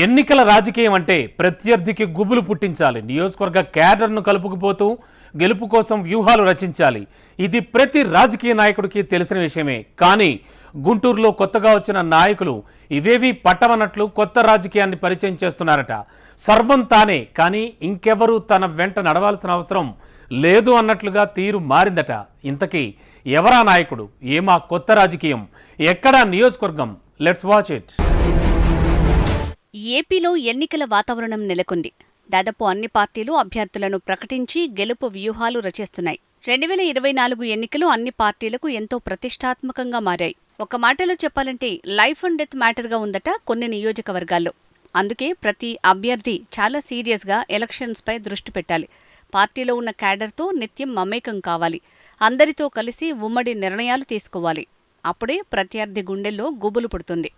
ఎన్నికల రాజకీయం అంటే ప్రత్యర్థికి గుబులు పుట్టించాలి, నియోజకవర్గ క్యాడర్ను కలుపుకుపోతూ గెలుపు కోసం వ్యూహాలు రచించాలి. ఇది ప్రతి రాజకీయ నాయకుడికి తెలిసిన విషయమే. కానీ గుంటూరులో కొత్తగా వచ్చిన నాయకులు ఇవేవి పట్టవన్నట్లు కొత్త రాజకీయాన్ని పరిచయం చేస్తున్నారట. సర్వం తానే, కానీ ఇంకెవరూ తన వెంట నడవాల్సిన అవసరం లేదు అన్నట్లుగా తీరు మారిందట. ఇంతకీ ఎవరా నాయకుడు, ఏమా కొత్త రాజకీయం, ఎక్కడా నియోజకవర్గం? Let's watch it. ఏపీలో ఎన్నికల వాతావరణం నెలకొంది. దాదాపు అన్ని పార్టీలు అభ్యర్థులను ప్రకటించి గెలుపు వ్యూహాలు రచిస్తున్నాయి. 2024 ఎన్నికలు అన్ని పార్టీలకు ఎంతో ప్రతిష్టాత్మకంగా మారాయి. ఒక మాటలో చెప్పాలంటే లైఫ్ అండ్ డెత్ మ్యాటర్గా ఉందట కొన్ని నియోజకవర్గాల్లో. అందుకే ప్రతి అభ్యర్థి చాలా సీరియస్గా ఎలక్షన్స్పై దృష్టి పెట్టాలి. పార్టీలో ఉన్న క్యాడర్తో నిత్యం మమేకం కావాలి. అందరితో కలిసి ఉమ్మడి నిర్ణయాలు తీసుకోవాలి. అప్పుడే ప్రత్యర్థి గుండెల్లో గుబులు పుడుతుంది.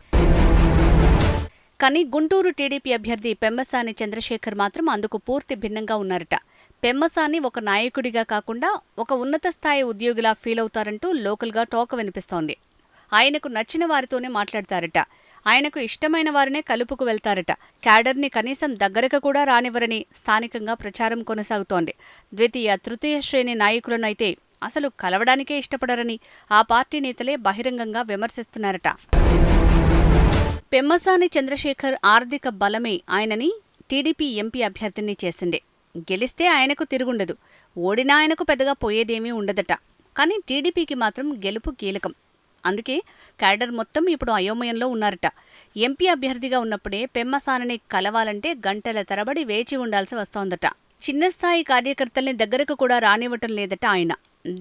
కానీ గుంటూరు టీడీపీ అభ్యర్థి పెమ్మసాని చంద్రశేఖర్ మాత్రం అందుకు పూర్తి భిన్నంగా ఉన్నారట. పెమ్మసాని ఒక నాయకుడిగా కాకుండా ఒక ఉన్నత స్థాయి ఉద్యోగిలా ఫీల్ అవుతారంటూ లోకల్గా టాక్ వినిపిస్తోంది. ఆయనకు నచ్చిన వారితోనే మాట్లాడతారట. ఆయనకు ఇష్టమైన వారినే కలుపుకు వెళ్తారట. క్యాడర్ని కనీసం దగ్గరకు కూడా రానివ్వరని స్థానికంగా ప్రచారం కొనసాగుతోంది. ద్వితీయ, తృతీయ శ్రేణి నాయకులనైతే అసలు కలవడానికే ఇష్టపడరని ఆ పార్టీ నేతలే బహిరంగంగా విమర్శిస్తున్నారట. పెమ్మసాని చంద్రశేఖర్ ఆర్థిక బలమే ఆయనని టీడీపీ ఎంపీ అభ్యర్థిని చేసింది. గెలిస్తే ఆయనకు తిరుగుండదు, ఓడినా ఆయనకు పెద్దగా పోయేదేమీ ఉండదట. కానీ టీడీపీకి మాత్రం గెలుపు కీలకం. అందుకే క్యాడర్ మొత్తం ఇప్పుడు అయోమయంలో ఉన్నారట. ఎంపీ అభ్యర్థిగా ఉన్నప్పుడే పెమ్మసానిని కలవాలంటే గంటల తరబడి వేచి ఉండాల్సి వస్తోందట. చిన్న స్థాయి కార్యకర్తల్ని దగ్గరకు కూడా రానివ్వటం లేదట ఆయన.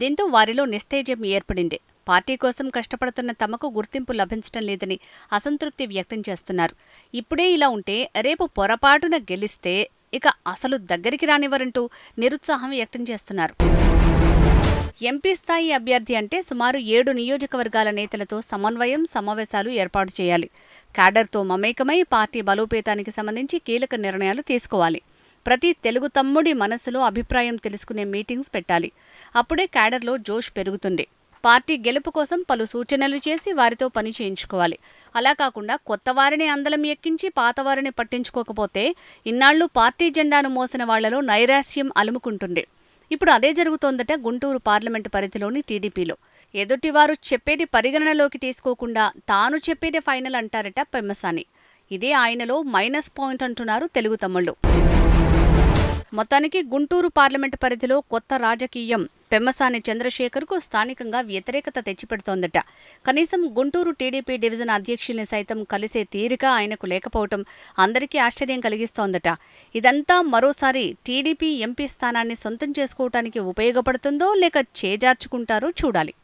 దీంతో వారిలో నిస్తేజం ఏర్పడింది. పార్టీ కోసం కష్టపడుతున్న తమకు గుర్తింపు లభించడం లేదని అసంతృప్తి వ్యక్తం చేస్తున్నారు. ఇప్పుడే ఇలా ఉంటే రేపు పొరపాటున గెలిస్తే ఇక అసలు దగ్గరికి రానివ్వరంటూ నిరుత్సాహం వ్యక్తం చేస్తున్నారు. ఎంపీ స్థాయి అభ్యర్థి అంటే సుమారు 7 నియోజకవర్గాల నేతలతో సమన్వయం, సమావేశాలు ఏర్పాటు చేయాలి. క్యాడర్తో మమేకమై పార్టీ బలోపేతానికి సంబంధించి కీలక నిర్ణయాలు తీసుకోవాలి. ప్రతి తెలుగు తమ్ముడి మనసులో అభిప్రాయం తెలుసుకునే మీటింగ్స్ పెట్టాలి. అప్పుడే క్యాడర్లో జోష్ పెరుగుతుంది. పార్టీ గెలుపు కోసం పలు సూచనలు చేసి వారితో పని చేయించుకోవాలి. అలా కాకుండా కొత్త వారిని అందలం ఎక్కించి పాతవారిని పట్టించుకోకపోతే ఇన్నాళ్లు పార్టీ జెండాను మోసిన వాళ్లలో నైరాశ్యం అలుముకుంటుంది. ఇప్పుడు అదే జరుగుతోందట గుంటూరు పార్లమెంటు పరిధిలోని టీడీపీలో. ఎదుటివారు చెప్పేది పరిగణనలోకి తీసుకోకుండా తాను చెప్పేదే ఫైనల్ అంటారట పెమ్మసాని. ఇదే ఆయనలో మైనస్ పాయింట్ అంటున్నారు తెలుగు తమ్ముళ్లు. మొత్తానికి గుంటూరు పార్లమెంటు పరిధిలో కొత్త రాజకీయం పెమ్మసాని చంద్రశేఖర్కు స్థానికంగా వ్యతిరేకత తెచ్చిపెడుతోందట. కనీసం గుంటూరు టీడీపీ డివిజన్ అధ్యక్షుల్ని సైతం కలిసే తీరిక ఆయనకు లేకపోవటం అందరికీ ఆశ్చర్యం కలిగిస్తోందట. ఇదంతా మరోసారి టీడీపీ ఎంపీ స్థానాన్ని సొంతం చేసుకోవటానికి ఉపయోగపడుతుందో లేక చేజార్చుకుంటారో చూడాలి.